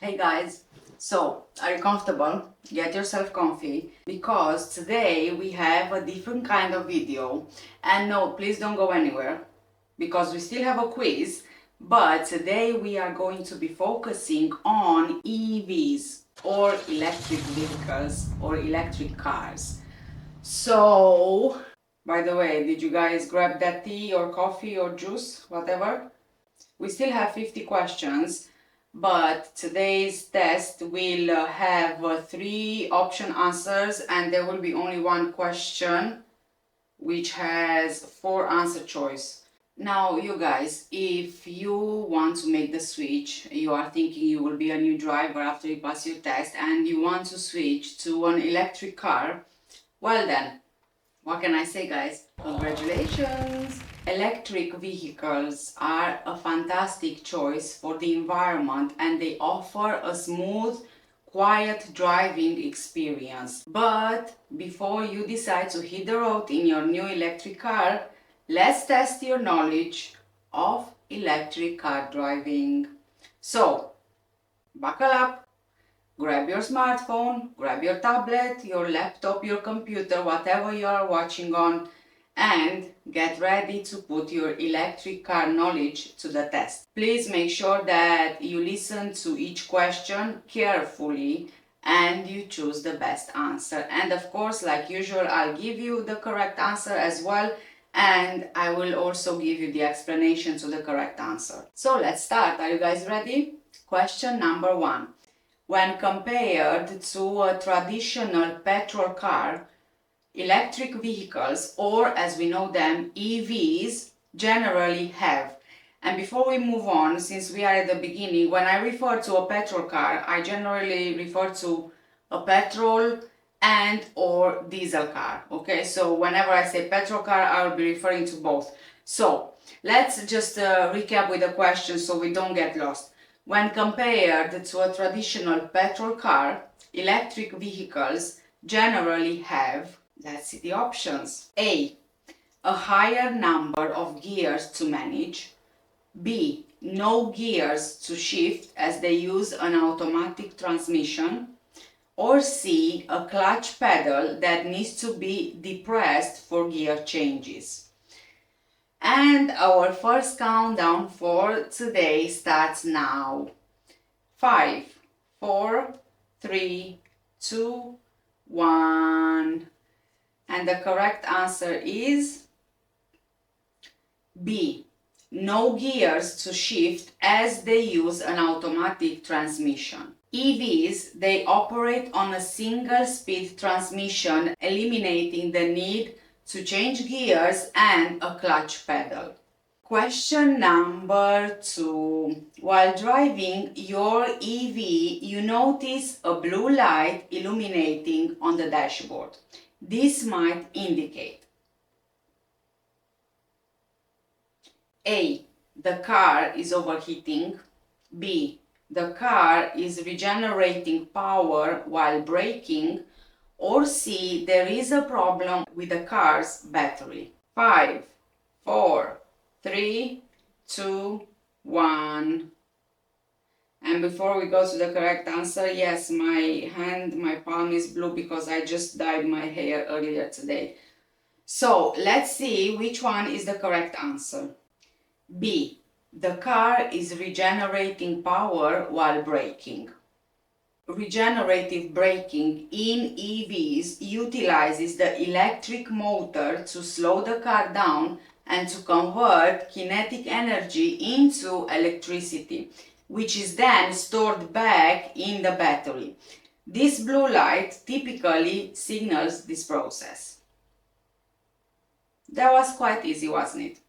Hey guys, so are you comfortable? Get yourself comfy because today we have a different kind of video. And no, please don't go anywhere because we still have a quiz, but today we are going to be focusing on EVs or electric vehicles or electric cars. So, by the way, did you guys grab that tea or coffee or juice, whatever? We still have 50 questions, but today's test will have three option answers and there will be only one question which has four answer choice. Now, you guys, if you want to make the switch, you are thinking you will be a new driver after you pass your test and you want to switch to an electric car, well then, what can I say, guys? Congratulations! Electric vehicles are a fantastic choice for the environment and they offer a smooth, quiet driving experience. But before you decide to hit the road in your new electric car, let's test your knowledge of electric car driving. So, buckle up. Grab your smartphone, grab your tablet, your laptop, your computer, whatever you are watching on, and get ready to put your electric car knowledge to the test. Please make sure that you listen to each question carefully and you choose the best answer. And of course, like usual, I'll give you the correct answer as well, and I will also give you the explanation to the correct answer. So let's start. Are you guys ready? Question number 1. When compared to a traditional petrol car, electric vehicles, or as we know them, EVs, generally have. And before we move on, since we are at the beginning, when I refer to a petrol car, I generally refer to a petrol and or diesel car. Okay, so whenever I say petrol car, I will be referring to both. So let's just recap with the question so we don't get lost. When compared to a traditional petrol car, electric vehicles generally have, let's see the options. A higher number of gears to manage. B, no gears to shift as they use an automatic transmission. Or C, a clutch pedal that needs to be depressed for gear changes. And our first countdown for today starts now. 5, 4, 3, 2, 1. And the correct answer is B. No gears to shift as they use an automatic transmission. EVs, they operate on a single speed transmission, eliminating the need to change gears and a clutch pedal. Question number 2. While driving your EV, you notice a blue light illuminating on the dashboard. This might indicate A. The car is overheating. B. The car is regenerating power while braking. Or C. There is a problem with the car's battery. 5, 4, 3, 2, 1. And before we go to the correct answer, yes, my palm is blue because I just dyed my hair earlier today. So let's see which one is the correct answer. B. The car is regenerating power while braking. Regenerative braking in EVs utilizes the electric motor to slow the car down and to convert kinetic energy into electricity, which is then stored back in the battery. This blue light typically signals this process. That was quite easy, wasn't it?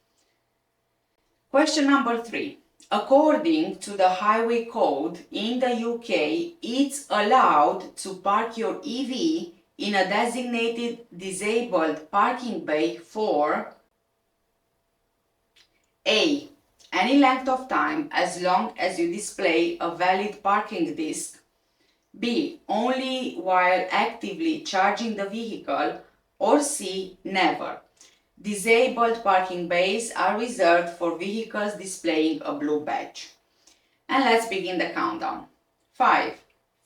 Question number 3. According to the highway code in the UK, it's allowed to park your EV in a designated disabled parking bay for A. Any length of time as long as you display a valid parking disc. B. Only while actively charging the vehicle. Or C. Never. Disabled parking bays are reserved for vehicles displaying a blue badge. And let's begin the countdown. 5,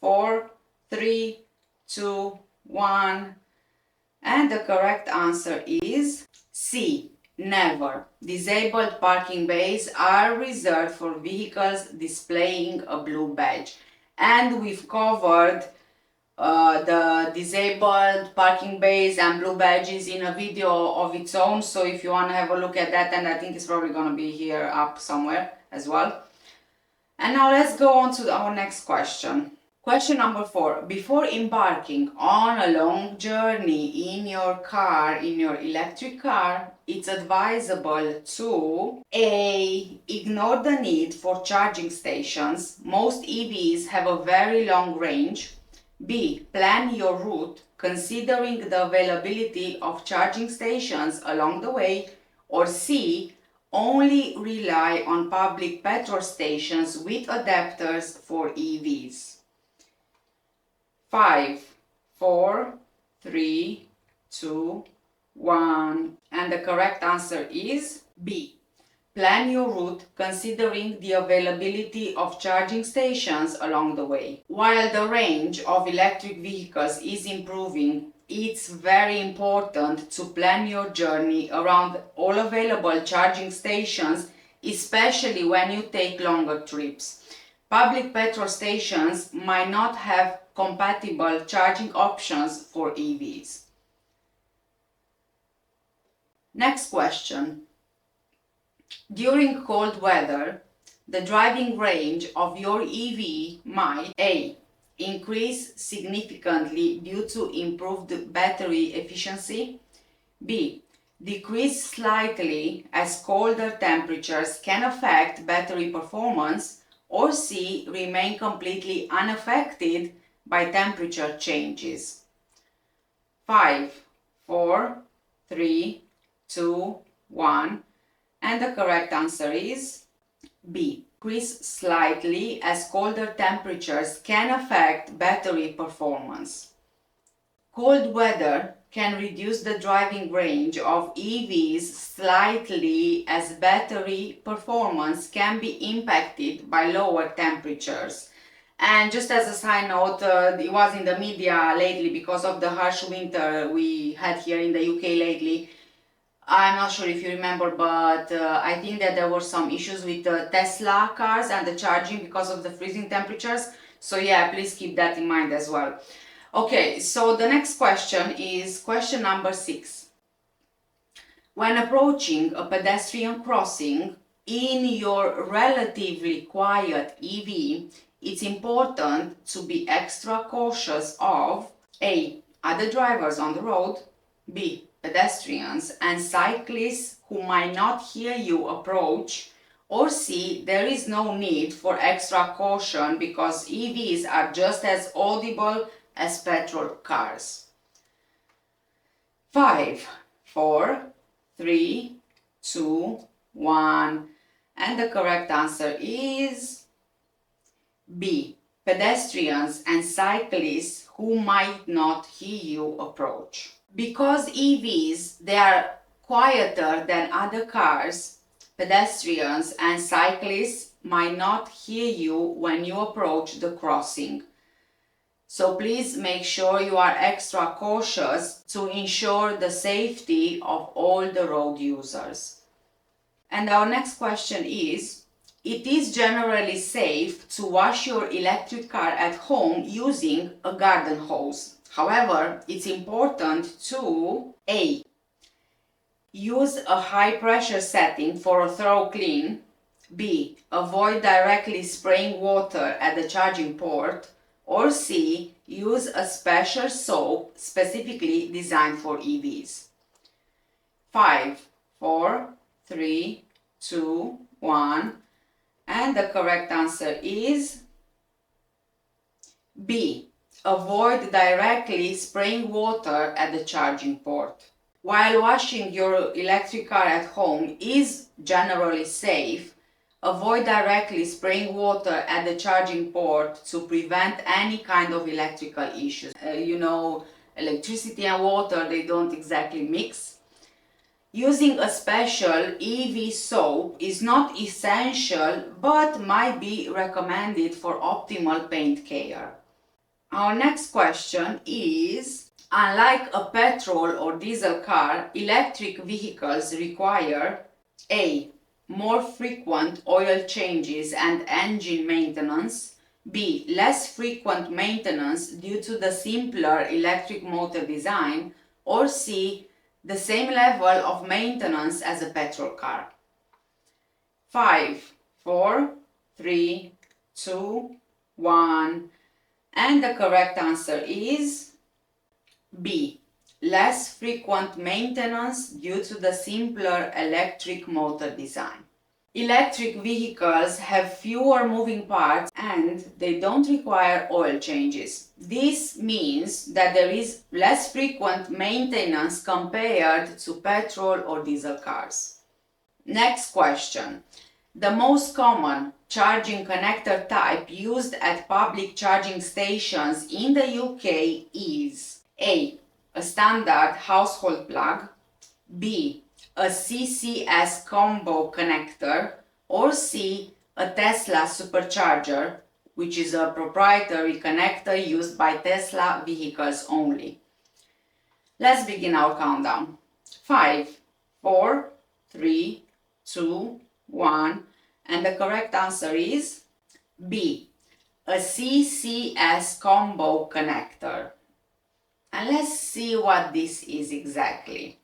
4, 3, 2, 1. And the correct answer is C. Never. Disabled parking bays are reserved for vehicles displaying a blue badge. And we've covered the disabled parking bays and blue badges in a video of its own. So if you want to have a look at that, and I think it's probably going to be here up somewhere as well. And now let's go on to our next question. Question number 4. Before embarking on a long journey in your car, in your electric car, it's advisable to A. Ignore the need for charging stations. Most EVs have a very long range. B. Plan your route considering the availability of charging stations along the way. Or C. Only rely on public petrol stations with adapters for EVs. 5, 4, 3, 2, 1. And the correct answer is B. Plan your route considering the availability of charging stations along the way. While the range of electric vehicles is improving, it's very important to plan your journey around all available charging stations, especially when you take longer trips. Public petrol stations might not have compatible charging options for EVs. Next question. During cold weather, the driving range of your EV might A. Increase significantly due to improved battery efficiency. B. Decrease slightly as colder temperatures can affect battery performance. Or C. Remain completely unaffected by temperature changes. 5, 4, 3, 2, 1. And the correct answer is B. Decrease slightly as colder temperatures can affect battery performance. Cold weather can reduce the driving range of EVs slightly as battery performance can be impacted by lower temperatures. And just as a side note, it was in the media lately because of the harsh winter we had here in the UK lately. I'm not sure if you remember, but I think that there were some issues with the Tesla cars and the charging because of the freezing temperatures. So yeah, please keep that in mind as well. Okay, so the next question is question number 6. When approaching a pedestrian crossing in your relatively quiet EV, it's important to be extra cautious of A. Other drivers on the road. B. Pedestrians and cyclists who might not hear you approach. Or C. There is no need for extra caution because EVs are just as audible as petrol cars. 5, 4, 3, 2, 1. And the correct answer is B. Pedestrians and cyclists who might not hear you approach. Because EVs, they are quieter than other cars, pedestrians and cyclists might not hear you when you approach the crossing. So please make sure you are extra cautious to ensure the safety of all the road users. And our next question is, it is generally safe to wash your electric car at home using a garden hose. However, it's important to A. Use a high pressure setting for a thorough clean. B. Avoid directly spraying water at the charging port. Or C. Use a special soap specifically designed for EVs. 5, 4, 3, 2, 1. And the correct answer is B. Avoid directly spraying water at the charging port. While washing your electric car at home is generally safe, avoid directly spraying water at the charging port to prevent any kind of electrical issues. Electricity and water, they don't exactly mix. Using a special EV soap is not essential but might be recommended for optimal paint care. Our next question is, unlike a petrol or diesel car, electric vehicles require A. More frequent oil changes and engine maintenance, B. Less frequent maintenance due to the simpler electric motor design, or C. The same level of maintenance as a petrol car. 5, 4, 3, 2, 1. And the correct answer is B. Less frequent maintenance due to the simpler electric motor design. Electric vehicles have fewer moving parts and they don't require oil changes. This means that there is less frequent maintenance compared to petrol or diesel cars. Next question. The most common charging connector type used at public charging stations in the UK is A. A standard household plug, B. A CCS combo connector, or C. A Tesla supercharger, which is a proprietary connector used by Tesla vehicles only. Let's begin our countdown. 5, 4, 3, 2, 1, and the correct answer is B. A CCS combo connector. And let's see what this is exactly.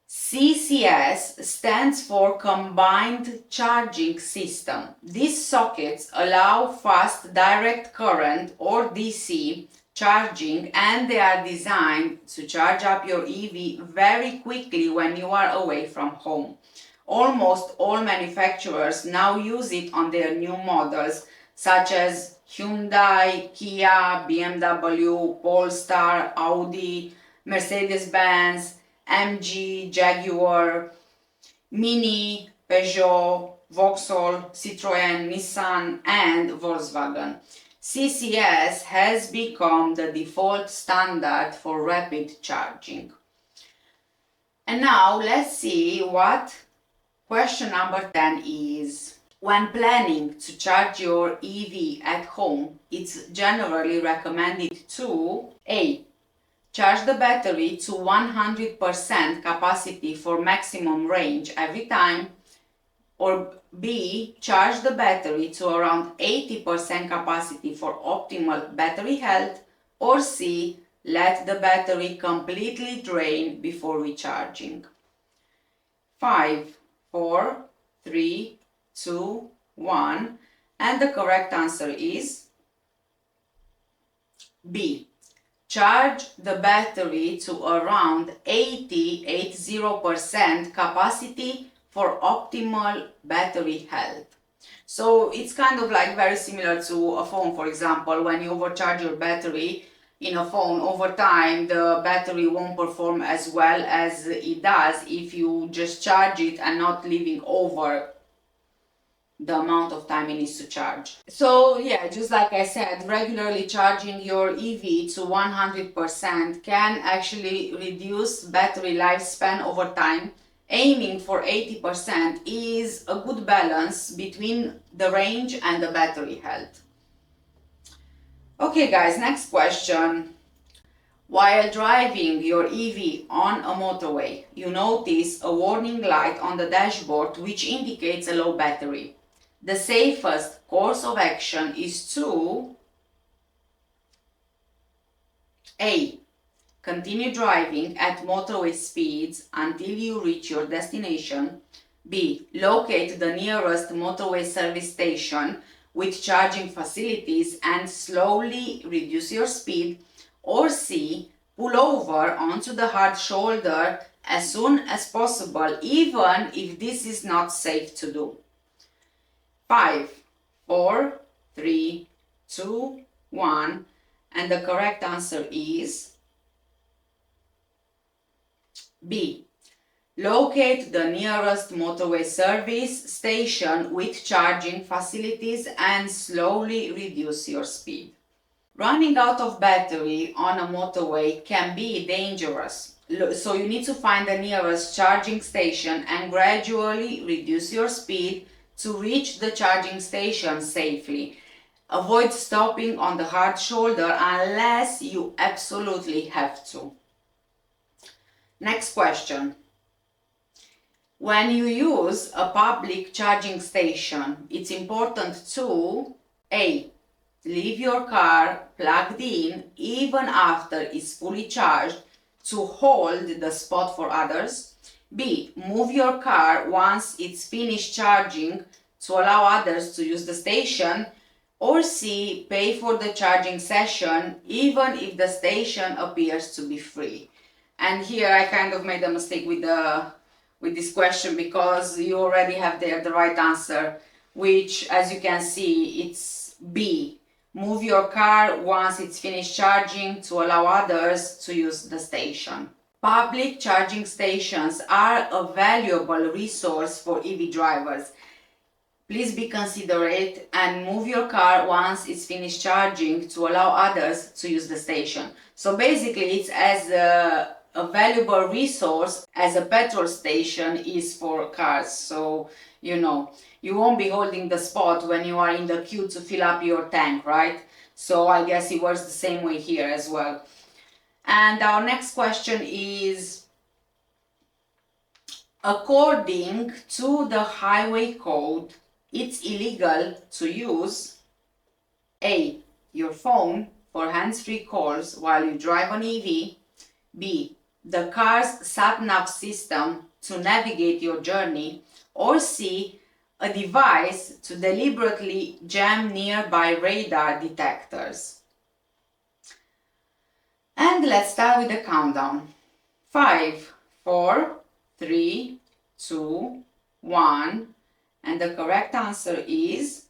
CCS stands for Combined Charging System. These sockets allow fast direct current or DC charging, and they are designed to charge up your EV very quickly when you are away from home. Almost all manufacturers now use it on their new models such as Hyundai, Kia, BMW, Polestar, Audi, Mercedes-Benz, MG, Jaguar, Mini, Peugeot, Vauxhall, Citroën, Nissan, and Volkswagen. CCS has become the default standard for rapid charging. And now let's see what question number 10 is. When planning to charge your EV at home, it's generally recommended to A. Charge the battery to 100% capacity for maximum range every time, or B. Charge the battery to around 80% capacity for optimal battery health, or C. Let the battery completely drain before recharging. 5, 4, 3, 2, 1, and the correct answer is B. Charge the battery to around 80% capacity for optimal battery health. So it's kind of like very similar to a phone, for example. When you overcharge your battery in a phone, over time the battery won't perform as well as it does if you just charge it and not leaving over the amount of time it needs to charge. So yeah, just like I said, regularly charging your EV to 100% can actually reduce battery lifespan over time. Aiming for 80% is a good balance between the range and the battery health. Okay guys, next question. While driving your EV on a motorway, you notice a warning light on the dashboard which indicates a low battery. The safest course of action is to A. Continue driving at motorway speeds until you reach your destination. B. Locate the nearest motorway service station with charging facilities and slowly reduce your speed. Or C. Pull over onto the hard shoulder as soon as possible, even if this is not safe to do. 5, 4, 3, 2, 1, and the correct answer is B. Locate the nearest motorway service station with charging facilities and slowly reduce your speed. Running out of battery on a motorway can be dangerous. So you need to find the nearest charging station and gradually reduce your speed to reach the charging station safely. Avoid stopping on the hard shoulder unless you absolutely have to. Next question. When you use a public charging station, it's important to A. Leave your car plugged in even after it's fully charged to hold the spot for others. B. Move your car once it's finished charging to allow others to use the station. Or C. Pay for the charging session even if the station appears to be free. And here I kind of made a mistake with this question, because you already have there the right answer, which, as you can see, it's B. Move your car once it's finished charging to allow others to use the station. Public charging stations are a valuable resource for EV drivers. Please be considerate and move your car once it's finished charging to allow others to use the station. So basically it's as a valuable resource as a petrol station is for cars. So, you know, you won't be holding the spot when you are in the queue to fill up your tank, right? So I guess it works the same way here as well. And our next question is, according to the highway code, it's illegal to use A. Your phone for hands-free calls while you drive an EV. B. The car's sat-nav system to navigate your journey. Or C. A device to deliberately jam nearby radar detectors. And let's start with the countdown. 5, 4, 3, 2, 1. And the correct answer is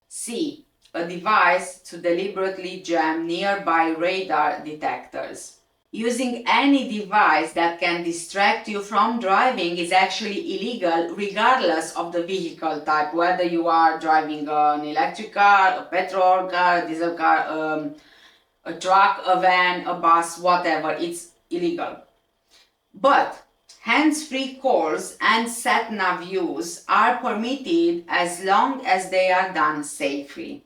C. A device to deliberately jam nearby radar detectors. Using any device that can distract you from driving is actually illegal regardless of the vehicle type, whether you are driving an electric car, a petrol car, a diesel car, a truck, a van, a bus, whatever, it's illegal. But hands-free calls and sat-nav use are permitted as long as they are done safely.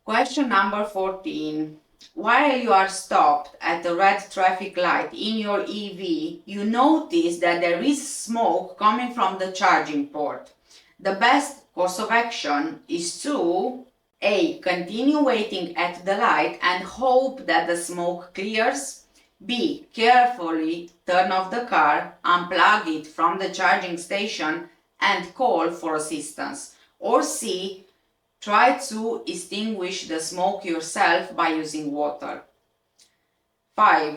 Question number 14. While you are stopped at a red traffic light in your EV, you notice that there is smoke coming from the charging port. The best course of action is to A. Continue waiting at the light and hope that the smoke clears. B. Carefully turn off the car, unplug it from the charging station and call for assistance. Or C. Try to extinguish the smoke yourself by using water. 5,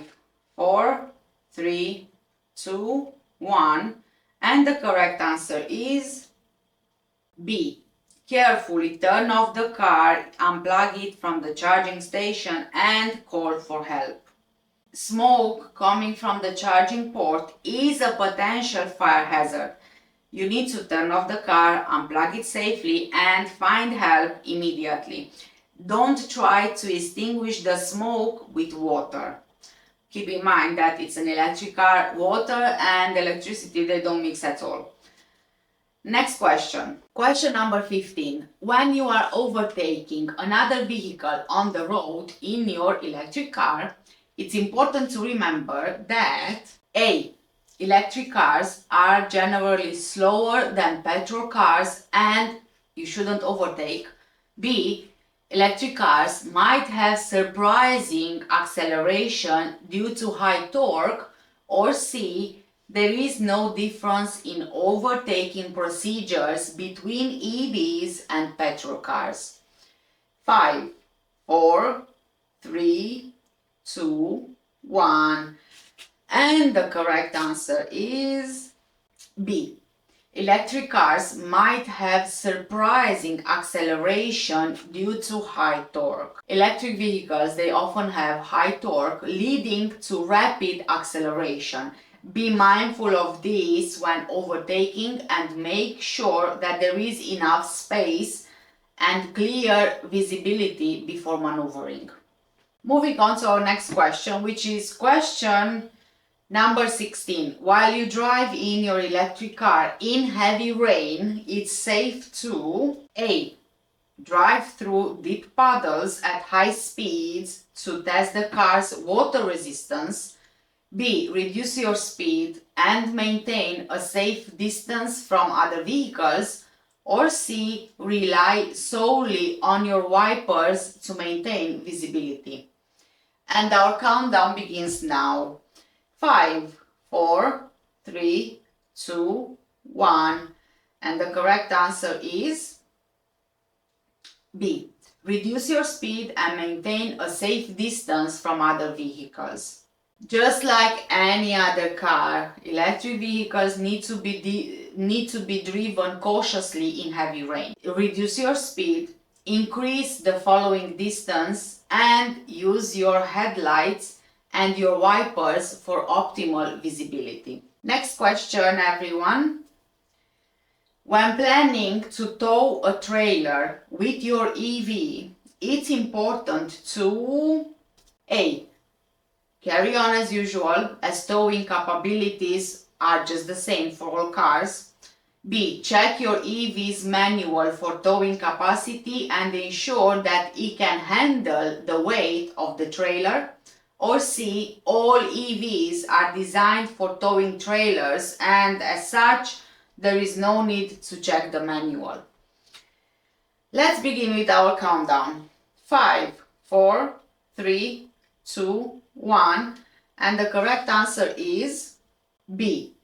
4, 3, 2, 1. And the correct answer is B. Carefully turn off the car, unplug it from the charging station and call for help. Smoke coming from the charging port is a potential fire hazard. You need to turn off the car, unplug it safely and find help immediately. Don't try to extinguish the smoke with water. Keep in mind that it's an electric car, water and electricity, they don't mix at all. Next question. Question number 15. When you are overtaking another vehicle on the road in your electric car, it's important to remember that A. Electric cars are generally slower than petrol cars and you shouldn't overtake. B. Electric cars might have surprising acceleration due to high torque. Or C. There is no difference in overtaking procedures between EVs and petrol cars. 5, 4, 3, 2, 1. And the correct answer is B. Electric cars might have surprising acceleration due to high torque. Electric vehicles, they often have high torque leading to rapid acceleration. Be mindful of this when overtaking and make sure that there is enough space and clear visibility before maneuvering. Moving on to our next question, which is question Number 16. While you drive in your electric car in heavy rain, it's safe to A. Drive through deep puddles at high speeds to test the car's water resistance. B. Reduce your speed and maintain a safe distance from other vehicles. Or C. Rely solely on your wipers to maintain visibility. And our countdown begins now. 5, 4, 3, 2, 1. And the correct answer is B. Reduce your speed and maintain a safe distance from other vehicles. Just like any other car, electric vehicles need to be driven cautiously in heavy rain. Reduce your speed, increase the following distance, and use your headlights and your wipers for optimal visibility. Next question, everyone. When planning to tow a trailer with your EV, it's important to A. Carry on as usual, as towing capabilities are just the same for all cars. B. Check your EV's manual for towing capacity and ensure that it can handle the weight of the trailer. Or C. All EVs are designed for towing trailers and as such, there is no need to check the manual. Let's begin with our countdown. 5, 4, 3, 2, 1. And the correct answer is B.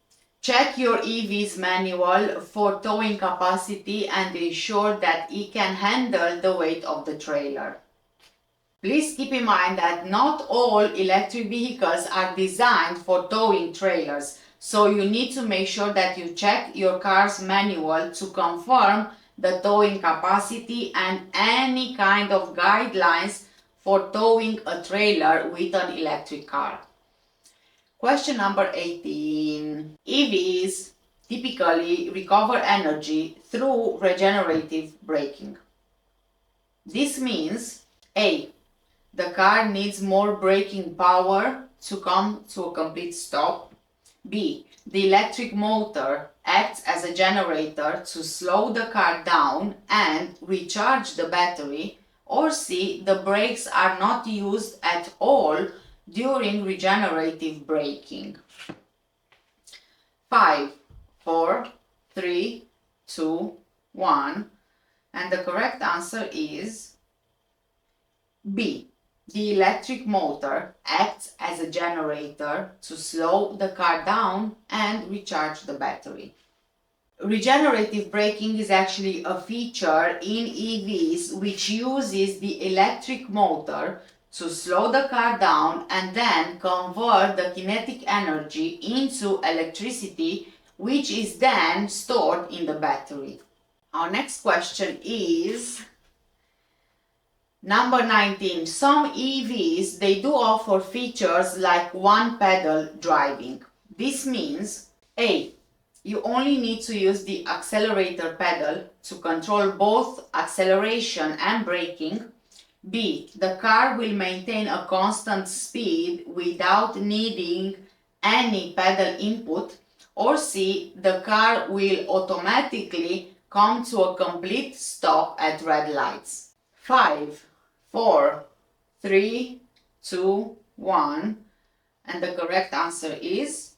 Check your EV's manual for towing capacity and ensure that it can handle the weight of the trailer. Please keep in mind that not all electric vehicles are designed for towing trailers, so you need to make sure that you check your car's manual to confirm the towing capacity and any kind of guidelines for towing a trailer with an electric car. Question number 18. EVs typically recover energy through regenerative braking. This means A. The car needs more braking power to come to a complete stop. B. The electric motor acts as a generator to slow the car down and recharge the battery. Or C. The brakes are not used at all during regenerative braking. 5, 4, 3, 2, 1. And the correct answer is B. The electric motor acts as a generator to slow the car down and recharge the battery. Regenerative braking is actually a feature in EVs which uses the electric motor to slow the car down and then convert the kinetic energy into electricity, which is then stored in the battery. Our next question is number 19. Some EVs, they do offer features like one pedal driving. This means A. You only need to use the accelerator pedal to control both acceleration and braking. B. The car will maintain a constant speed without needing any pedal input. Or C. The car will automatically come to a complete stop at red lights. 5, 4, 3, 2, 1. And the correct answer is...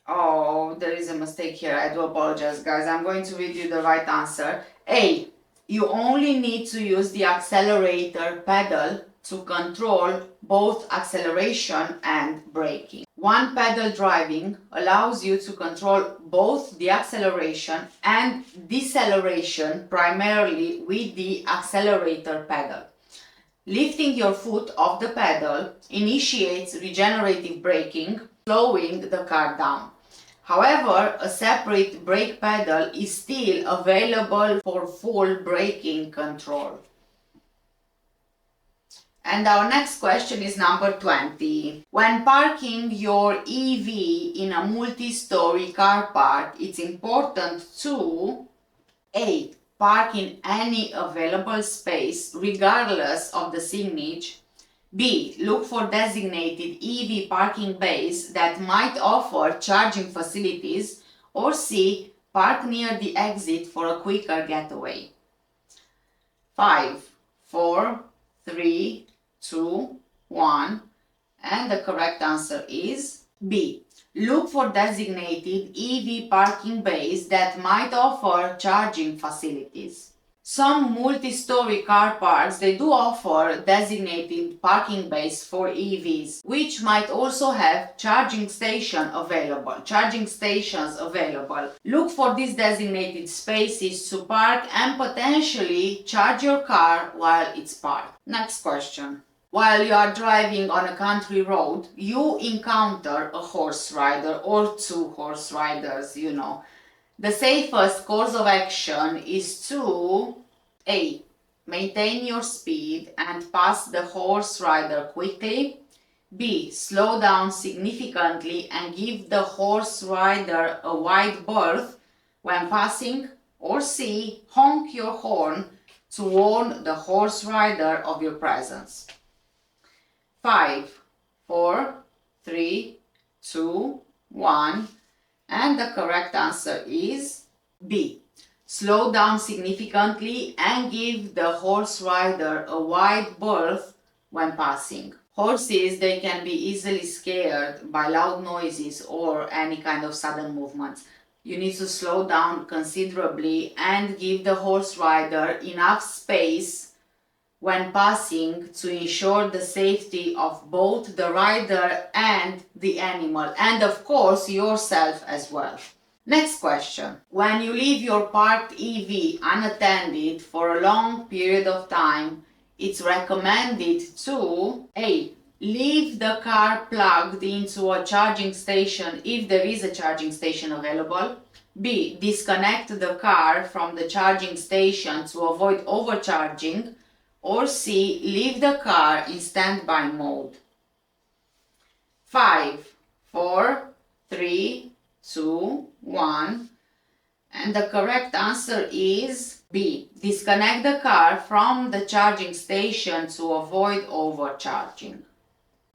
Oh, there is a mistake here. I do apologize, guys. I'm going to read you the right answer. A. You only need to use the accelerator pedal to control both acceleration and braking. One pedal driving allows you to control both the acceleration and deceleration primarily with the accelerator pedal. Lifting your foot off the pedal initiates regenerative braking, slowing the car down. However, a separate brake pedal is still available for full braking control. And our next question is number 20. When parking your EV in a multi-story car park, it's important to A. Park in any available space regardless of the signage. B. Look for designated EV parking bays that might offer charging facilities. Or C. Park near the exit for a quicker getaway. 5, 4, 3, 2, 1. And the correct answer is B. Look for designated EV parking bays that might offer charging facilities. Some multi-story car parks, they do offer designated parking bays for EVs, which might also have charging stations available. Look for these designated spaces to park and potentially charge your car while it's parked. Next question. While you are driving on a country road, you encounter a horse rider or two horse riders, The safest course of action is to A. Maintain your speed and pass the horse rider quickly. B. Slow down significantly and give the horse rider a wide berth when passing. Or C. Honk your horn to warn the horse rider of your presence. 5, 4, 3, 2, 1. And the correct answer is B. Slow down significantly and give the horse rider a wide berth when passing. Horses, they can be easily scared by loud noises or any kind of sudden movements. You need to slow down considerably and give the horse rider enough space when passing to ensure the safety of both the rider and the animal, and of course yourself as well. Next question. When you leave your parked EV unattended for a long period of time, it's recommended to A. Leave the car plugged into a charging station if there is a charging station available. B. Disconnect the car from the charging station to avoid overcharging. Or C. Leave the car in standby mode. 5, 4, 3, 2, 1. And the correct answer is B. Disconnect the car from the charging station to avoid overcharging.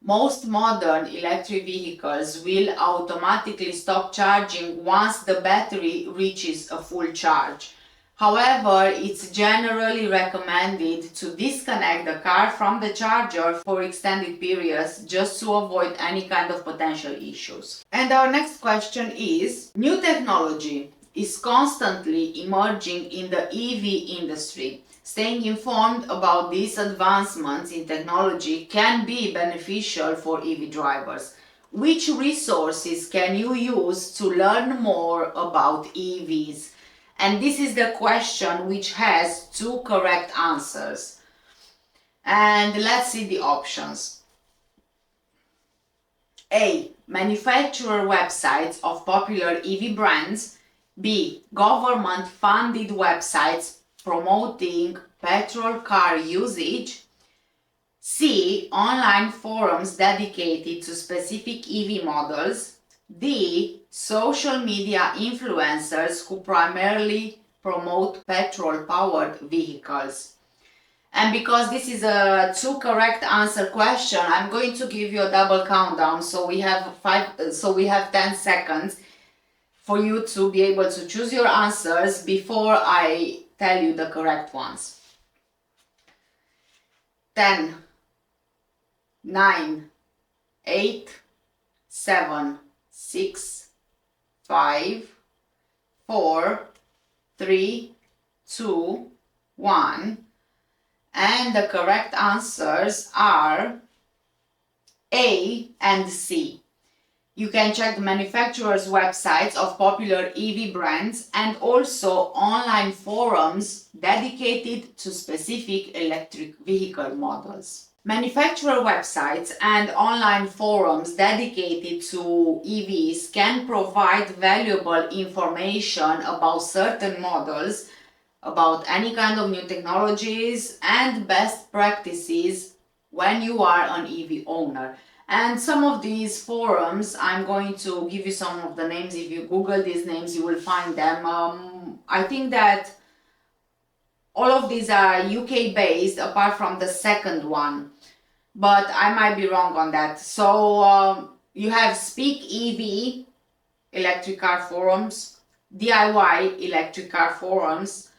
Most modern electric vehicles will automatically stop charging once the battery reaches a full charge. However, it's generally recommended to disconnect the car from the charger for extended periods just to avoid any kind of potential issues. And our next question is, new technology is constantly emerging in the EV industry. Staying informed about these advancements in technology can be beneficial for EV drivers. Which resources can you use to learn more about EVs? And this is the question which has two correct answers. And let's see the options. A. Manufacturer websites of popular EV brands. B. Government-funded websites promoting petrol car usage. C. Online forums dedicated to specific EV models. D. Social media influencers who primarily promote petrol-powered vehicles. And because this is a two correct answer question, I'm going to give you a double countdown. So we have 10 seconds for you to be able to choose your answers before I tell you the correct ones. 10, 9, 8, 7, 6, 5, 4, 3, 2, 1. And the correct answers are A and C. You can check the manufacturers' websites of popular EV brands and also online forums dedicated to specific electric vehicle models. Manufacturer websites and online forums dedicated to EVs can provide valuable information about certain models, about any kind of new technologies and best practices when you are an EV owner. And some of these forums, I'm going to give you some of the names. If you Google these names, you will find them. I think that all of these are UK based apart from the second one. but I might be wrong on that. So you have Speak EV electric car forums, DIY electric car forums,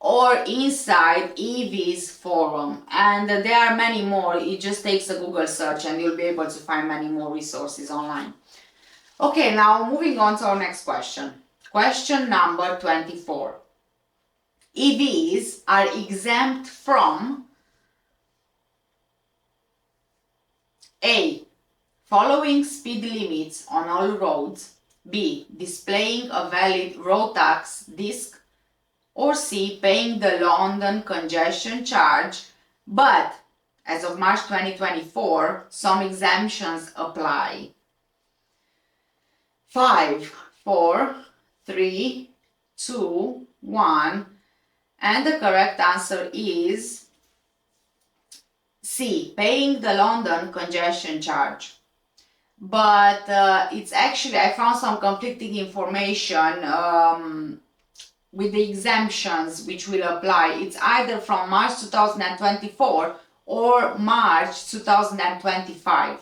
or Inside EVs forum, and there are many more. It just takes a Google search and you'll be able to find many more resources online. Okay, now moving on to our next question. Question number 24. EVs are exempt from A. Following speed limits on all roads, B. Displaying a valid road tax disc, or C. Paying the London congestion charge, but as of March 2024, some exemptions apply. 5, 4, 3, 2, 1, and the correct answer is C. Paying the London congestion charge. But it's actually, I found some conflicting information with the exemptions which will apply. It's either from March 2024 or March 2025.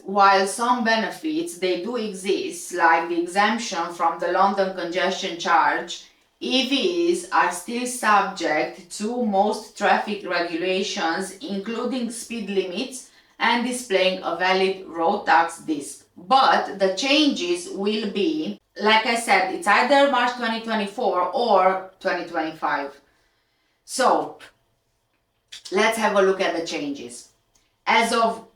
While some benefits, they do exist, like the exemption from the London congestion charge, EVs are still subject to most traffic regulations, including speed limits and displaying a valid road tax disc. But the changes will be, like I said, it's either March 2024 or 2025. So let's have a look at the changes. As of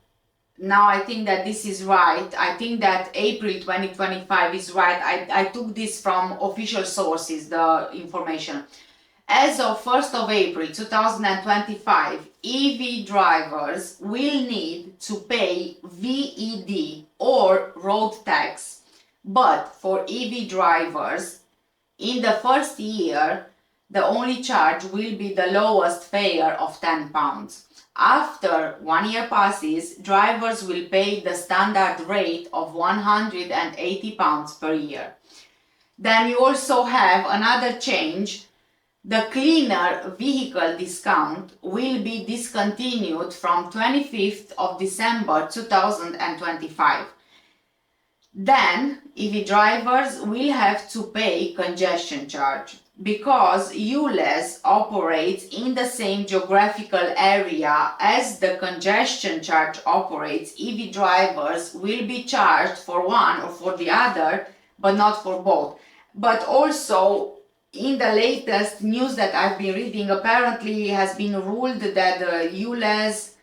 now, I think that this is right. I think that April 2025 is right. I took this from official sources, the information. As of 1st of April 2025, EV drivers will need to pay VED or road tax. But for EV drivers, in the first year, the only charge will be the lowest fare of £10. After 1 year passes, drivers will pay the standard rate of £180 per year. Then you also have another change. The cleaner vehicle discount will be discontinued from 25th of December 2025. Then EV drivers will have to pay congestion charge. Because ULEZ operates in the same geographical area as the congestion charge operates, EV drivers will be charged for one or for the other, but not for both. But also, in the latest news that I've been reading, apparently it has been ruled that the ULEZ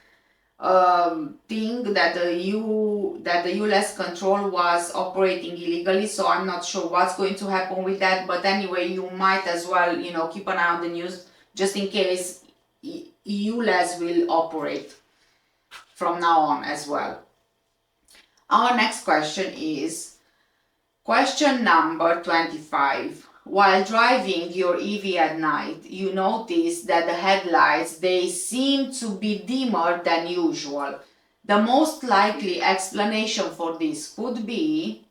thing, that the ULEZ control was operating illegally, so I'm not sure what's going to happen with that. But anyway, you might as well, keep an eye on the news just in case ULEZ will operate from now on as well. Our next question is question number 25. While driving your EV at night, you notice that the headlights, they seem to be dimmer than usual. The most likely explanation for this could be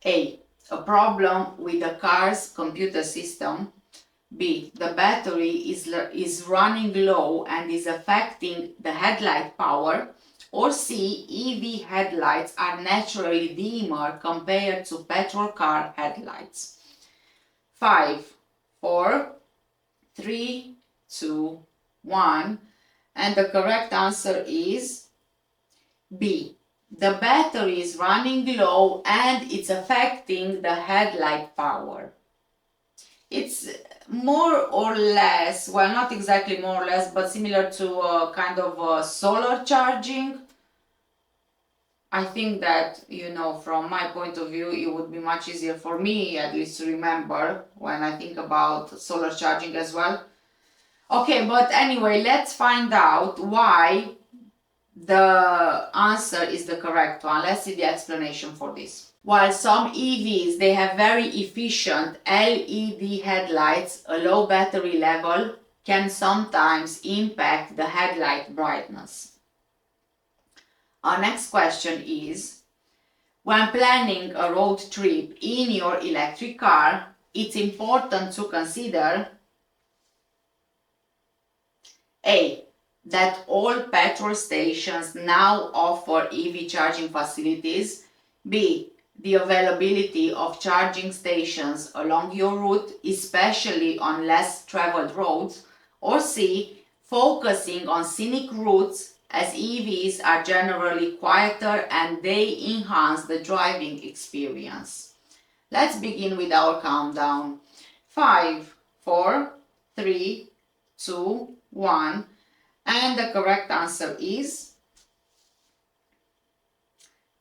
A. A problem with the car's computer system. B. The battery is running low and is affecting the headlight power. Or C. EV headlights are naturally dimmer compared to petrol car headlights. 5, 4, 3, 2, 1. And the correct answer is B. The battery is running low and it's affecting the headlight power. It's more or less, well, not exactly more or less, but similar to a kind of solar charging. I think that, from my point of view, it would be much easier for me, at least, to remember when I think about solar charging as well. Okay, but anyway, let's find out why the answer is the correct one. Let's see the explanation for this. While some EVs, they have very efficient LED headlights, a low battery level can sometimes impact the headlight brightness. Our next question is, when planning a road trip in your electric car, it's important to consider A. that all petrol stations now offer EV charging facilities. B. The availability of charging stations along your route, especially on less traveled roads. Or C. Focusing on scenic routes, as EVs are generally quieter and they enhance the driving experience. Let's begin with our countdown. 5, 4, 3, 2, 1. And the correct answer is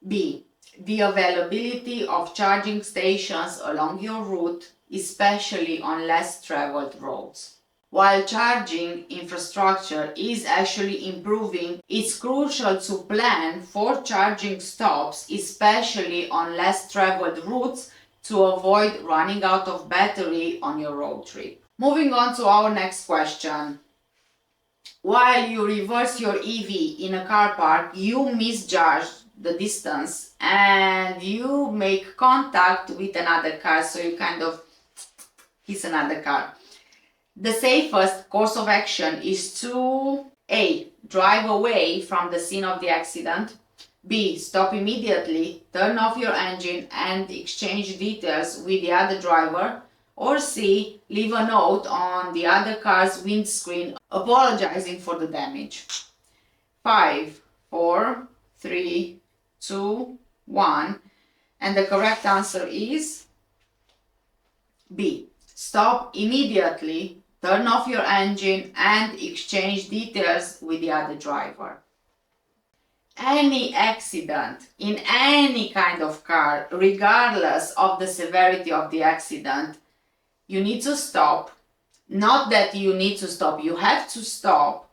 B. The availability of charging stations along your route, especially on less traveled roads. While charging infrastructure is actually improving, it's crucial to plan for charging stops, especially on less traveled routes, to avoid running out of battery on your road trip. Moving on to our next question. While you reverse your EV in a car park, you misjudge the distance and you make contact with another car, so you kind of hit another car. The safest course of action is to A. Drive away from the scene of the accident. B. Stop immediately, turn off your engine and exchange details with the other driver. Or C. Leave a note on the other car's windscreen apologizing for the damage. 5, 4, 3, 2, 1. And the correct answer is B. Stop immediately, turn off your engine and exchange details with the other driver. Any accident in any kind of car, regardless of the severity of the accident, you need to stop. Not that you need to stop, you have to stop,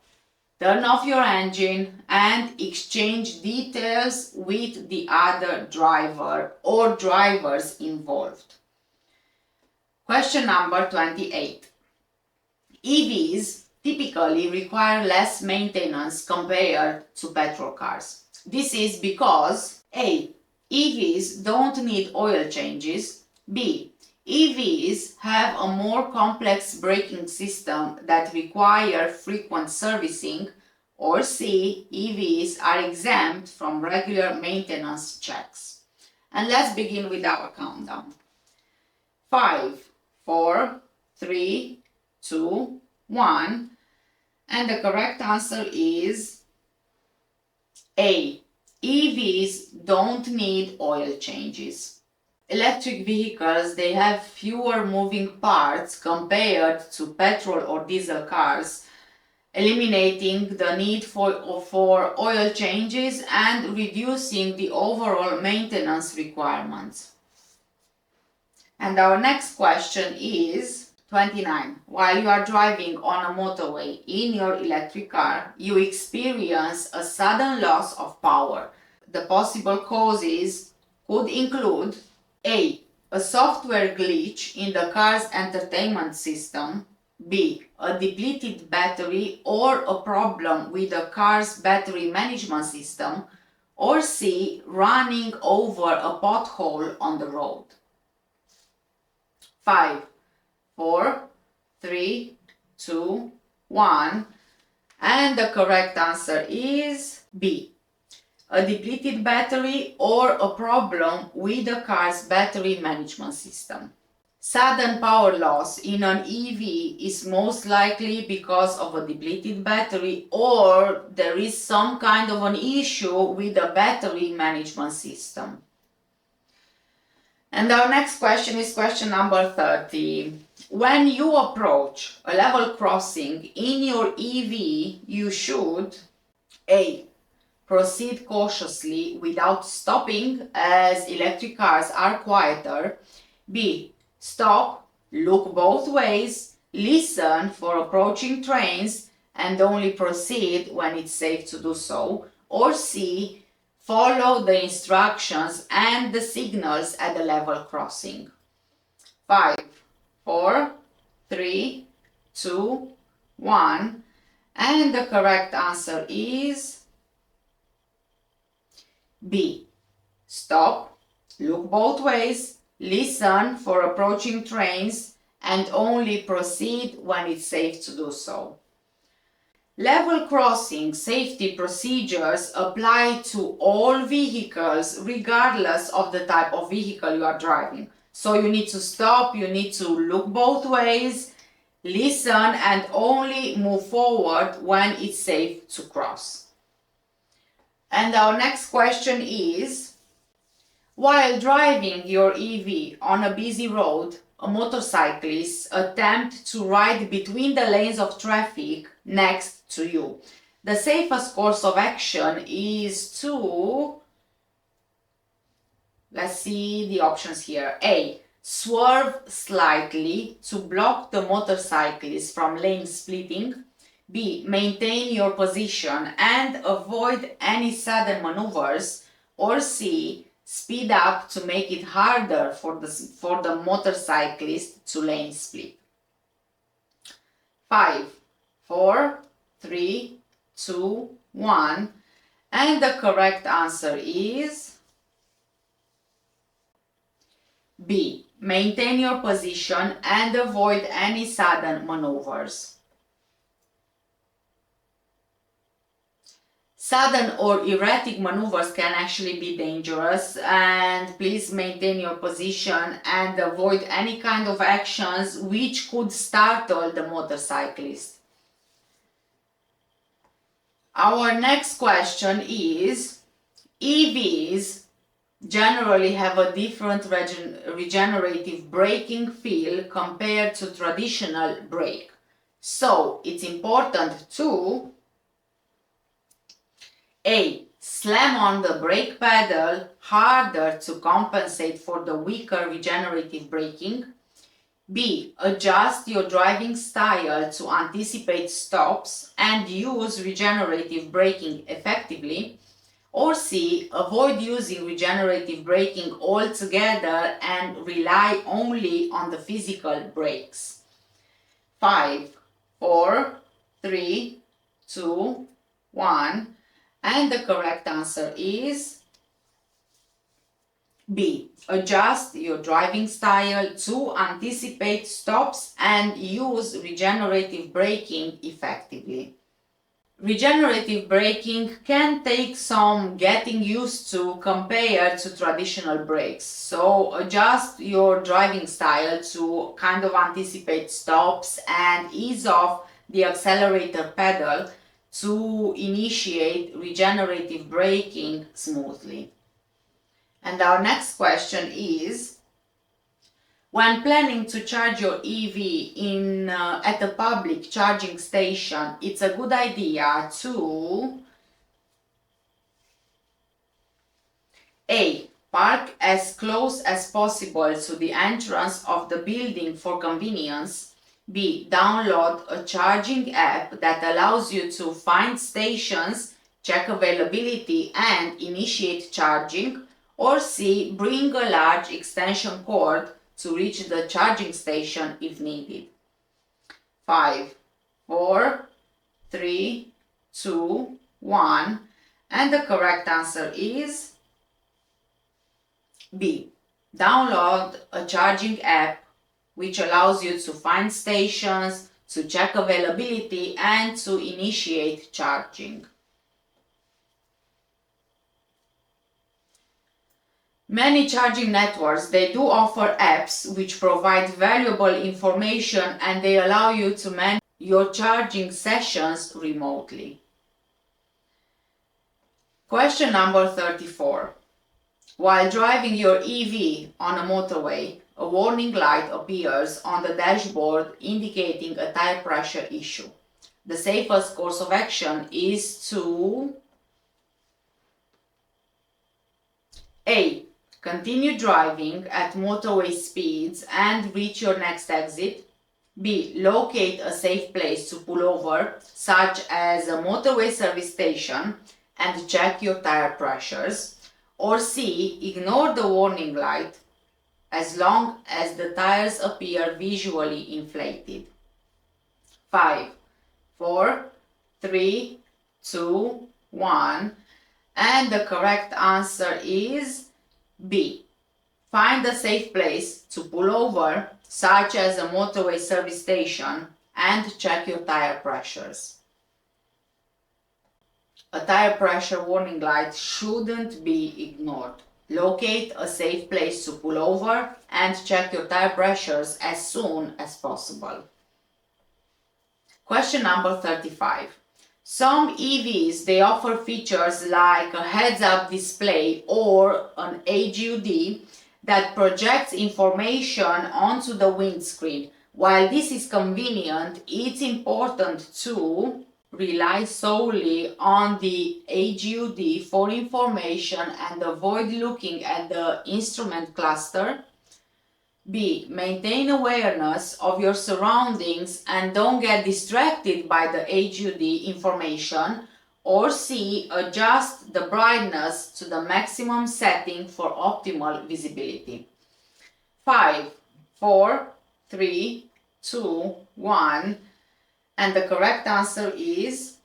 turn off your engine and exchange details with the other driver or drivers involved. Question number 28. EVs typically require less maintenance compared to petrol cars. This is because A. EVs don't need oil changes. B. EVs have a more complex braking system that require frequent servicing. Or C. EVs are exempt from regular maintenance checks. And let's begin with our countdown. 5, 4, 3, 2, 1. And the correct answer is A. EVs don't need oil changes. Electric vehicles, they have fewer moving parts compared to petrol or diesel cars, eliminating the need for oil changes and reducing the overall maintenance requirements. And our next question is 29. While you are driving on a motorway in your electric car, you experience a sudden loss of power. The possible causes could include A. A software glitch in the car's entertainment system. B. A depleted battery or a problem with the car's battery management system. Or C. Running over a pothole on the road. 5, 4, 3, 2, 1. And the correct answer is B. A depleted battery or a problem with the car's battery management system. Sudden power loss in an EV is most likely because of a depleted battery or there is some kind of an issue with the battery management system. And our next question is question number 30. When you approach a level crossing in your EV, you should A. Proceed cautiously without stopping, as electric cars are quieter. B. Stop, look both ways, listen for approaching trains, and only proceed when it's safe to do so. Or C. Follow the instructions and the signals at the level crossing. 5, 4, 3, 2, 1. And the correct answer is B. Stop, look both ways, listen for approaching trains, and only proceed when it's safe to do so. Level crossing safety procedures apply to all vehicles regardless of the type of vehicle you are driving. So you need to stop, you need to look both ways, listen, and only move forward when it's safe to cross. And our next question is, while driving your EV on a busy road, a motorcyclist attempt to ride between the lanes of traffic next to you. The safest course of action is to, let's see the options here. A, swerve slightly to block the motorcyclist from lane splitting. B, maintain your position and avoid any sudden maneuvers. Or C, speed up to make it harder for the motorcyclist to lane split. 5, 4, 3, 2, 1. And the correct answer is B. Maintain your position and avoid any sudden maneuvers. Sudden or erratic maneuvers can actually be dangerous, and please maintain your position and avoid any kind of actions which could startle the motorcyclist. Our next question is, EVs generally have a different regenerative braking feel compared to traditional brake. So it's important to A. Slam on the brake pedal harder to compensate for the weaker regenerative braking. B. Adjust your driving style to anticipate stops and use regenerative braking effectively. Or C. Avoid using regenerative braking altogether and rely only on the physical brakes. 5, 4, 3, 2, 1. And the correct answer is B. Adjust your driving style to anticipate stops and use regenerative braking effectively. Regenerative braking can take some getting used to compared to traditional brakes. So adjust your driving style to kind of anticipate stops and ease off the accelerator pedal to initiate regenerative braking smoothly. And our next question is, when planning to charge your EV at a public charging station, it's a good idea to A. Park as close as possible to the entrance of the building for convenience. B. Download a charging app that allows you to find stations, check availability, and initiate charging. Or C. Bring a large extension cord to reach the charging station if needed. 5, 4, 3, 2, 1. And the correct answer is B. Download a charging app which allows you to find stations, to check availability, and to initiate charging. Many charging networks, they do offer apps which provide valuable information and they allow you to manage your charging sessions remotely. Question number 34. While driving your EV on a motorway, a warning light appears on the dashboard indicating a tire pressure issue. The safest course of action is to A. Continue driving at motorway speeds and reach your next exit. B. Locate a safe place to pull over, such as a motorway service station, and check your tire pressures. Or C. Ignore the warning light as long as the tires appear visually inflated. 5, 4, 3, 2, 1. And the correct answer is B. Find a safe place to pull over, such as a motorway service station, and check your tire pressures. A tire pressure warning light shouldn't be ignored. Locate a safe place to pull over and check your tire pressures as soon as possible. Question number 35. Some EVs, they offer features like a heads-up display or an HUD that projects information onto the windscreen. While this is convenient, it's important to rely solely on the HUD for information and avoid looking at the instrument cluster. B. Maintain awareness of your surroundings and don't get distracted by the HUD information. Or C. Adjust the brightness to the maximum setting for optimal visibility. 5, 4, 3, 2, 1. And the correct answer is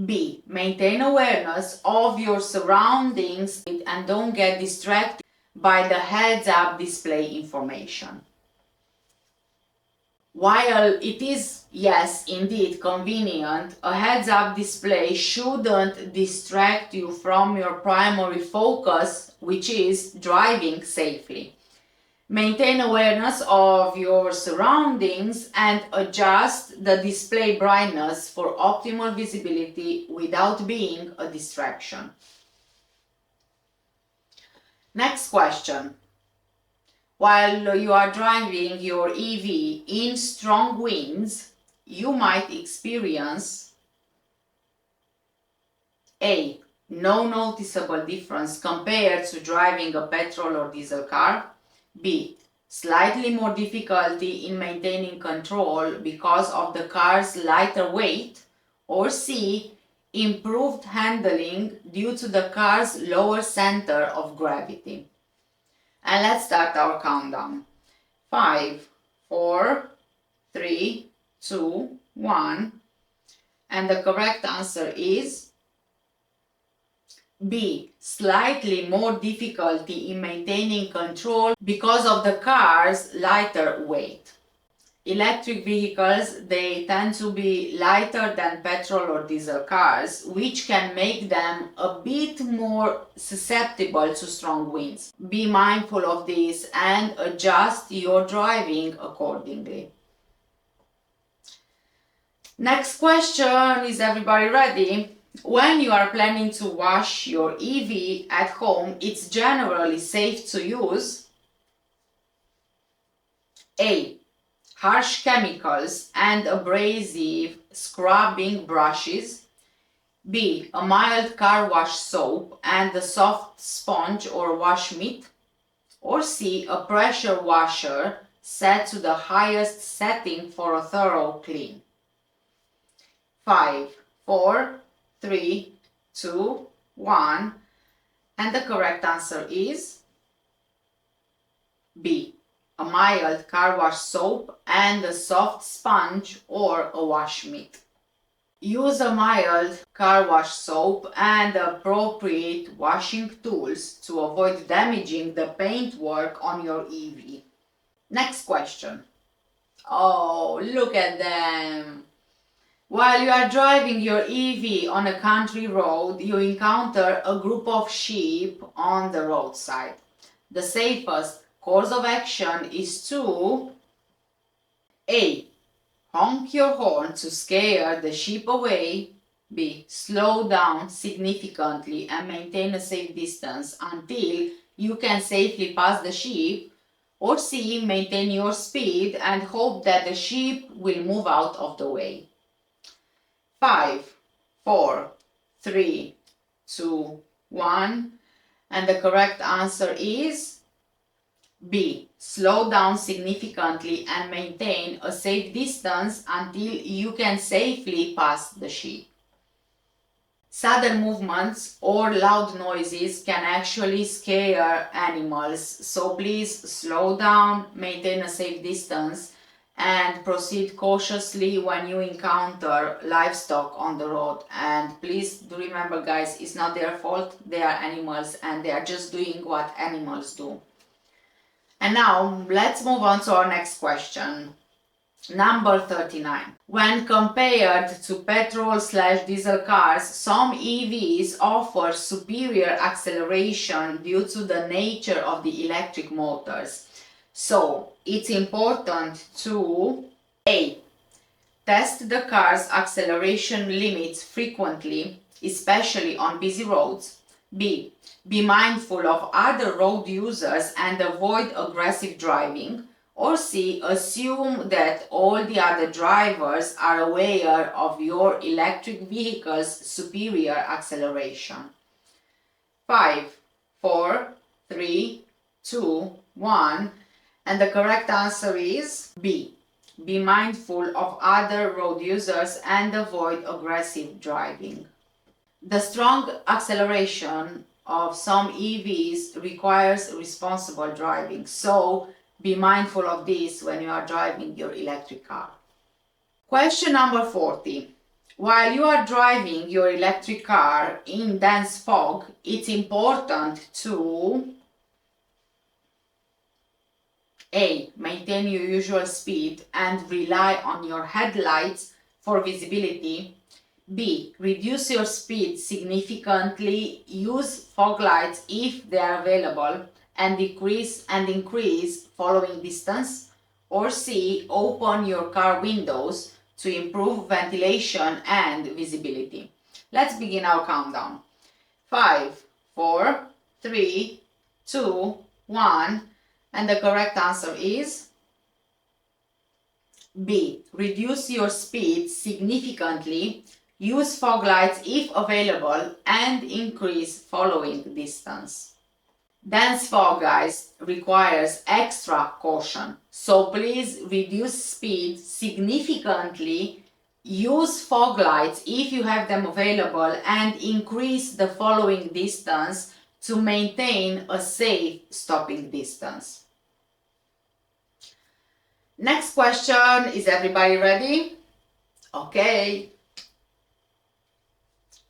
B. Maintain awareness of your surroundings and don't get distracted by the heads-up display information. While it is, yes, indeed convenient, a heads-up display shouldn't distract you from your primary focus, which is driving safely. Maintain awareness of your surroundings and adjust the display brightness for optimal visibility without being a distraction. Next question. While you are driving your EV in strong winds, you might experience A. No noticeable difference compared to driving a petrol or diesel car. B. Slightly more difficulty in maintaining control because of the car's lighter weight. Or C. Improved handling due to the car's lower center of gravity. And let's start our countdown. 5, 4, 3, 2, 1. And the correct answer is B. Slightly more difficulty in maintaining control because of the car's lighter weight. Electric vehicles, they tend to be lighter than petrol or diesel cars, which can make them a bit more susceptible to strong winds. Be mindful of this and adjust your driving accordingly. Next question, is everybody ready? When you are planning to wash your EV at home, it's generally safe to use A. Harsh chemicals and abrasive scrubbing brushes. B. A mild car wash soap and a soft sponge or wash mitt. Or C. A pressure washer set to the highest setting for a thorough clean. 5, 4, 3, 2, 1. And the correct answer is B. A mild car wash soap and a soft sponge or a wash mitt. Use a mild car wash soap and appropriate washing tools to avoid damaging the paintwork on your EV. Next question. Oh, look at them! While you are driving your EV on a country road, you encounter a group of sheep on the roadside. The safest course of action is to A. Honk your horn to scare the sheep away. B. Slow down significantly and maintain a safe distance until you can safely pass the sheep. Or C. Maintain your speed and hope that the sheep will move out of the way. 5, 4, 3, 2, 1. And the correct answer is B. Slow down significantly and maintain a safe distance until you can safely pass the sheep. Sudden movements or loud noises can actually scare animals, so please slow down, maintain a safe distance, and proceed cautiously when you encounter livestock on the road. And please do remember, guys, it's not their fault. They are animals and they are just doing what animals do. And now let's move on to our next question. Number 39. When compared to petrol/diesel cars, some EVs offer superior acceleration due to the nature of the electric motors. So it's important to A. Test the car's acceleration limits frequently, especially on busy roads. B. Be mindful of other road users and avoid aggressive driving. Or C. Assume that all the other drivers are aware of your electric vehicle's superior acceleration. 5, 4, 3, 2, 1, and the correct answer is B. Be mindful of other road users and avoid aggressive driving. The strong acceleration of some EVs requires responsible driving, so be mindful of this when you are driving your electric car. Question number 40. While you are driving your electric car in dense fog, it's important to A. Maintain your usual speed and rely on your headlights for visibility. B. Reduce your speed significantly, use fog lights if they are available, and increase following distance. Or C. Open your car windows to improve ventilation and visibility. Let's begin our countdown. 5, 4, 3, 2, 1, and the correct answer is B. Reduce your speed significantly, use fog lights if available, and increase following distance. Dense fog, guys, requires extra caution, so please reduce speed significantly, use fog lights if you have them available, and increase the following distance to maintain a safe stopping distance. Next question, is everybody ready? Okay.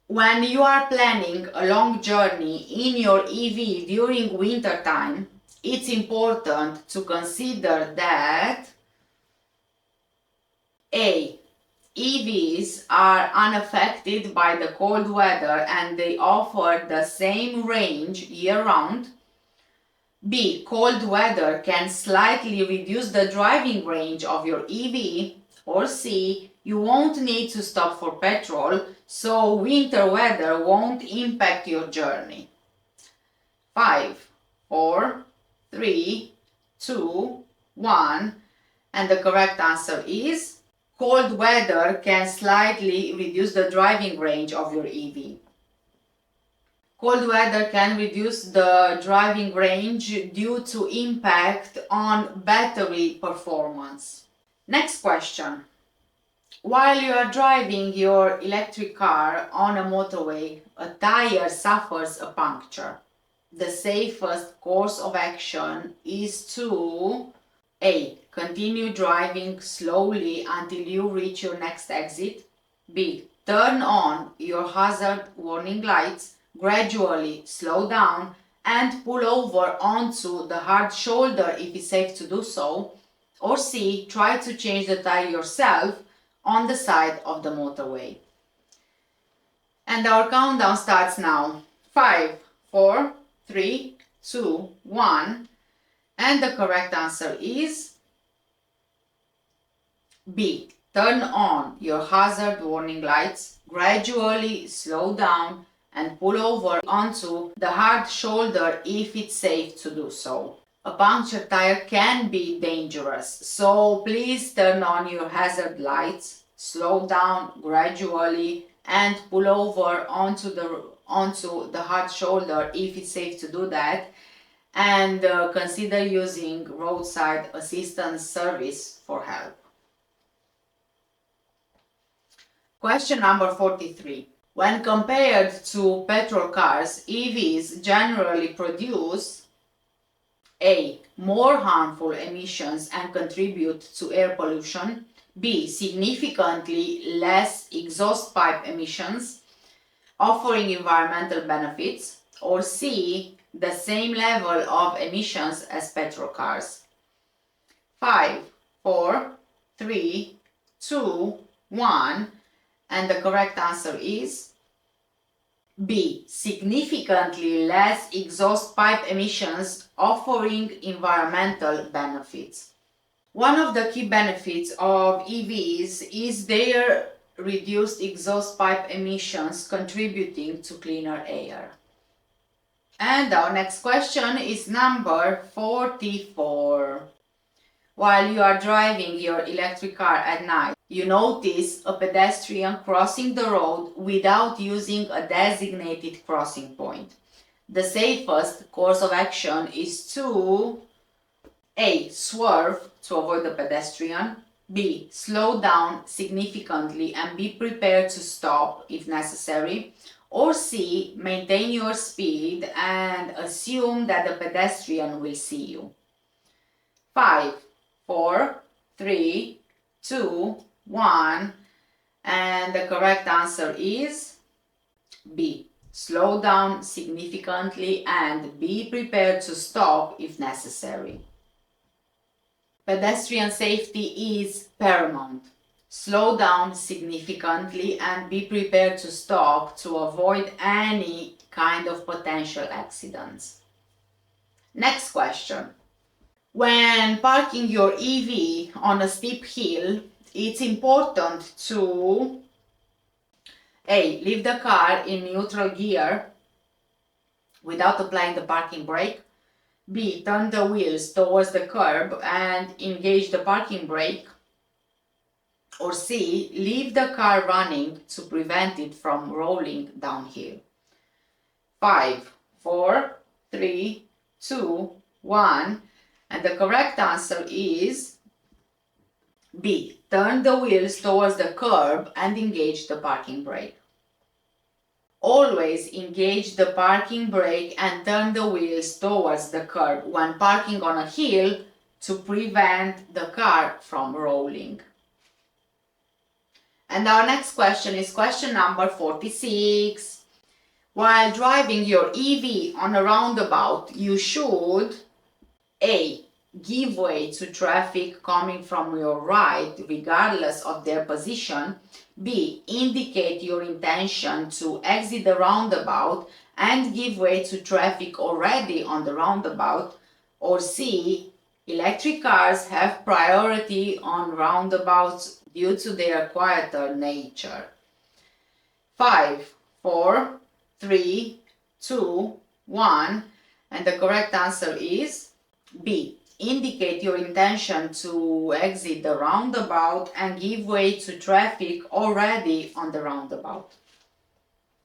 When you are planning a long journey in your EV during winter time, it's important to consider that A. EVs are unaffected by the cold weather and they offer the same range year-round. B. Cold weather can slightly reduce the driving range of your EV. Or C. You won't need to stop for petrol, so winter weather won't impact your journey. 5, 4, 3, 2, 1, and the correct answer is cold weather can slightly reduce the driving range of your EV. Cold weather can reduce the driving range due to impact on battery performance. Next question. While you are driving your electric car on a motorway, a tire suffers a puncture. The safest course of action is to A. Continue driving slowly until you reach your next exit. B. Turn on your hazard warning lights, gradually slow down, and pull over onto the hard shoulder if it's safe to do so. Or C. Try to change the tire yourself on the side of the motorway. And our countdown starts now. 5, 4, 3, 2, 1. And the correct answer is B. Turn on your hazard warning lights, gradually slow down, and pull over onto the hard shoulder if it's safe to do so. A punctured tire can be dangerous, so please turn on your hazard lights, slow down gradually, and pull over onto the hard shoulder if it's safe to do that, and consider using roadside assistance service for help. Question number 43. When compared to petrol cars, EVs generally produce A. More harmful emissions and contribute to air pollution. B. Significantly less exhaust pipe emissions, offering environmental benefits. Or C. The same level of emissions as petrol cars. 5, 4, 3, 2, 1, and the correct answer is B. Significantly less exhaust pipe emissions, offering environmental benefits. One of the key benefits of EVs is their reduced exhaust pipe emissions, contributing to cleaner air. And our next question is number 44. While you are driving your electric car at night, you notice a pedestrian crossing the road without using a designated crossing point. The safest course of action is to A. Swerve to avoid the pedestrian. B. Slow down significantly and be prepared to stop if necessary. Or C. Maintain your speed and assume that the pedestrian will see you. 5, 4, 3, 2, 1, and the correct answer is B. Slow down significantly and be prepared to stop if necessary. Pedestrian safety is paramount. Slow down significantly and be prepared to stop to avoid any kind of potential accidents. Next question. When parking your EV on a steep hill, it's important to A. Leave the car in neutral gear without applying the parking brake. B. Turn the wheels towards the curb and engage the parking brake. Or C. Leave the car running to prevent it from rolling downhill. 5, 4, 3, 2, 1, and the correct answer is B. Turn the wheels towards the curb and engage the parking brake. Always engage the parking brake and turn the wheels towards the curb when parking on a hill to prevent the car from rolling. And our next question is question number 46. While driving your EV on a roundabout, you should A. Give way to traffic coming from your right regardless of their position. B. Indicate your intention to exit the roundabout and give way to traffic already on the roundabout. Or C. Electric cars have priority on roundabouts due to their quieter nature. 5, 4, 3, 2, 1, and the correct answer is B. Indicate your intention to exit the roundabout and give way to traffic already on the roundabout.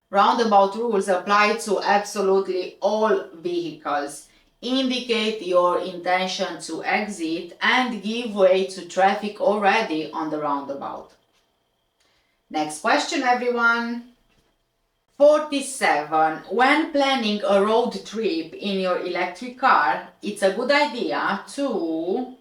Roundabout rules apply to absolutely all vehicles. Indicate your intention to exit and give way to traffic already on the roundabout. Next question, everyone. 47. When planning a road trip in your electric car, it's a good idea to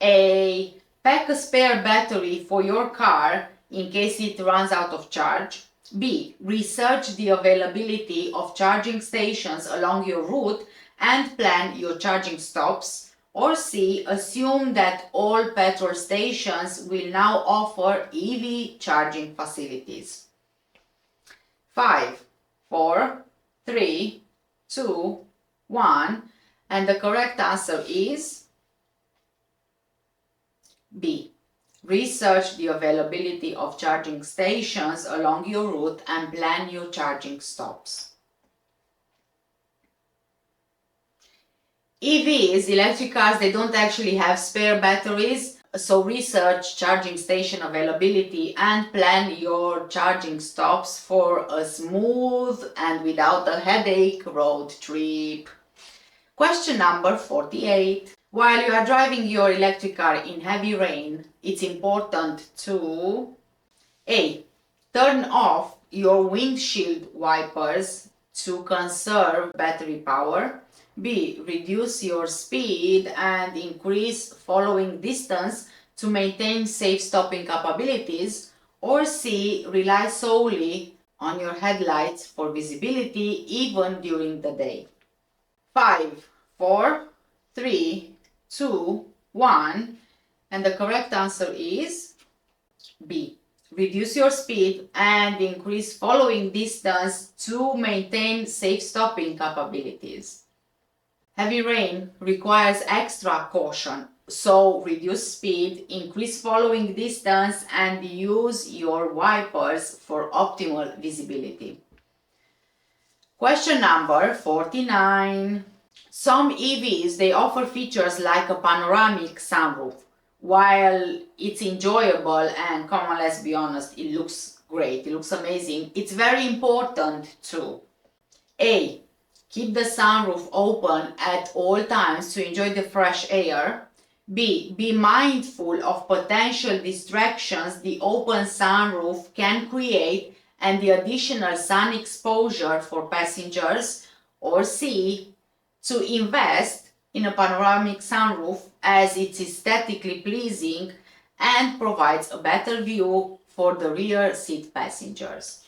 A. Pack a spare battery for your car in case it runs out of charge. B. Research the availability of charging stations along your route and plan your charging stops. Or C. Assume that all petrol stations will now offer EV charging facilities. 5, 4, 3, 2, 1, and the correct answer is B. Research the availability of charging stations along your route and plan your charging stops. EVs, electric cars, they don't actually have spare batteries. So research charging station availability and plan your charging stops for a smooth and without a headache road trip. Question number 48. While you are driving your electric car in heavy rain, it's important to A. Turn off your windshield wipers to conserve battery power. B. Reduce your speed and increase following distance to maintain safe stopping capabilities. Or C. Rely solely on your headlights for visibility even during the day. 5, 4, 3, 2, 1, And the correct answer is B. Reduce your speed and increase following distance to maintain safe stopping capabilities. Heavy rain requires extra caution, so reduce speed, increase following distance, and use your wipers for optimal visibility. Question number 49. Some EVs, they offer features like a panoramic sunroof. While it's enjoyable and, come on, let's be honest, it looks great, it looks amazing, it's very important to A. Keep the sunroof open at all times to enjoy the fresh air. B. Be mindful of potential distractions the open sunroof can create and the additional sun exposure for passengers. Or C. To invest in a panoramic sunroof as it's aesthetically pleasing and provides a better view for the rear seat passengers.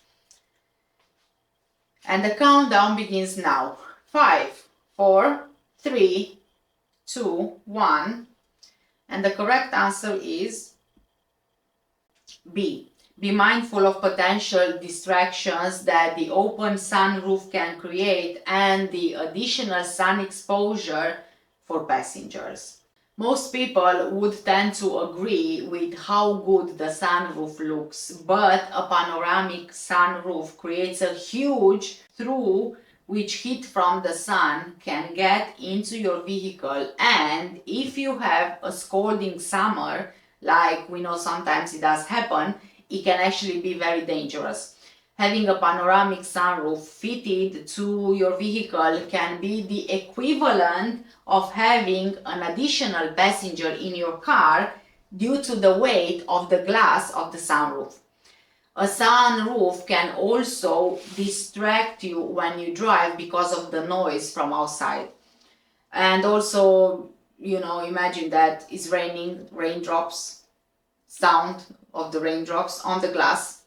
And the countdown begins now. 5, 4, 3, 2, 1. And the correct answer is B. Be mindful of potential distractions that the open sunroof can create and the additional sun exposure for passengers. Most people would tend to agree with how good the sunroof looks, but a panoramic sunroof creates a huge through which heat from the sun can get into your vehicle, and if you have a scalding summer, like we know sometimes it does happen, it can actually be very dangerous. Having a panoramic sunroof fitted to your vehicle can be the equivalent of having an additional passenger in your car due to the weight of the glass of the sunroof. A sunroof can also distract you when you drive because of the noise from outside. And also, imagine that it's raining, raindrops, sound of the raindrops on the glass.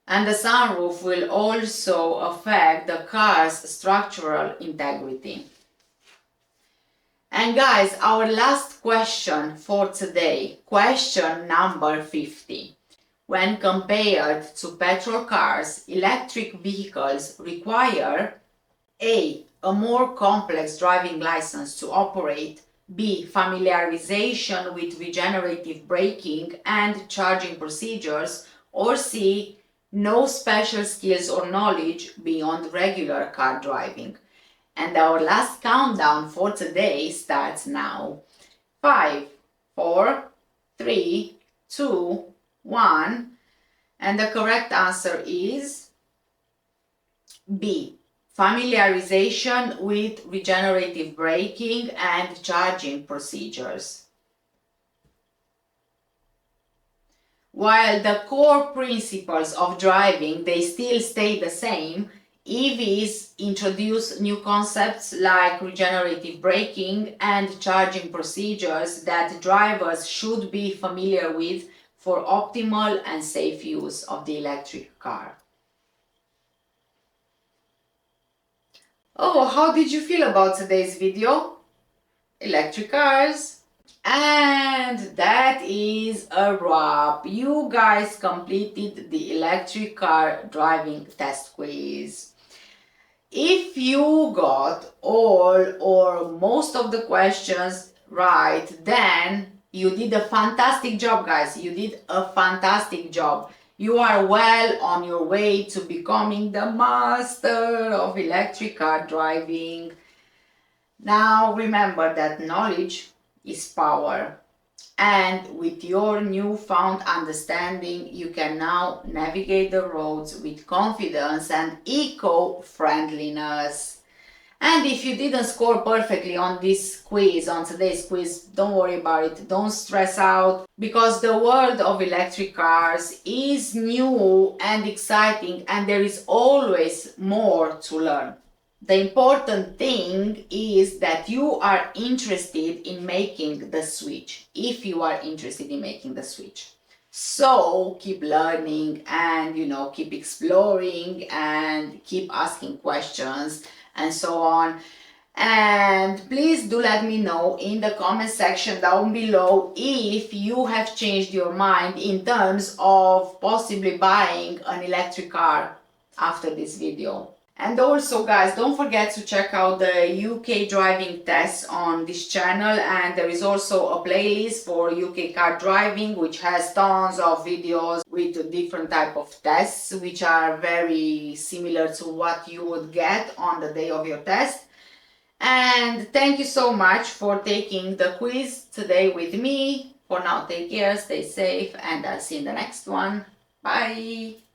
And the sunroof will also affect the car's structural integrity. And guys, our last question for today, question number 50. When compared to petrol cars, electric vehicles require A. A more complex driving license to operate, B. Familiarization with regenerative braking and charging procedures, or C. No special skills or knowledge beyond regular car driving. And our last countdown for today starts now. 5, 4, 3, 2, 1. And the correct answer is B. Familiarization with regenerative braking and charging procedures. While the core principles of driving, they still stay the same, EVs introduce new concepts like regenerative braking and charging procedures that drivers should be familiar with for optimal and safe use of the electric car. Oh, how did you feel about today's video? Electric cars. And that is a wrap. You guys completed the electric car driving test quiz. If you got all or most of the questions right, then you did a fantastic job, guys. You did a fantastic job. You are well on your way to becoming the master of electric car driving. Now remember that knowledge is power, and with your newfound understanding you can now navigate the roads with confidence and eco-friendliness. And if you didn't score perfectly on this quiz, on today's quiz, don't worry about it, don't stress out, because the world of electric cars is new and exciting and there is always more to learn. The important thing is that you are interested in making the switch, if you are interested in making the switch. So keep learning and, keep exploring and keep asking questions and so on. And please do let me know in the comment section down below if you have changed your mind in terms of possibly buying an electric car after this video. And also guys, don't forget to check out the UK driving tests on this channel, and there is also a playlist for UK car driving which has tons of videos with different type of tests which are very similar to what you would get on the day of your test. And thank you so much for taking the quiz today with me. For now, take care, stay safe, and I'll see you in the next one. Bye!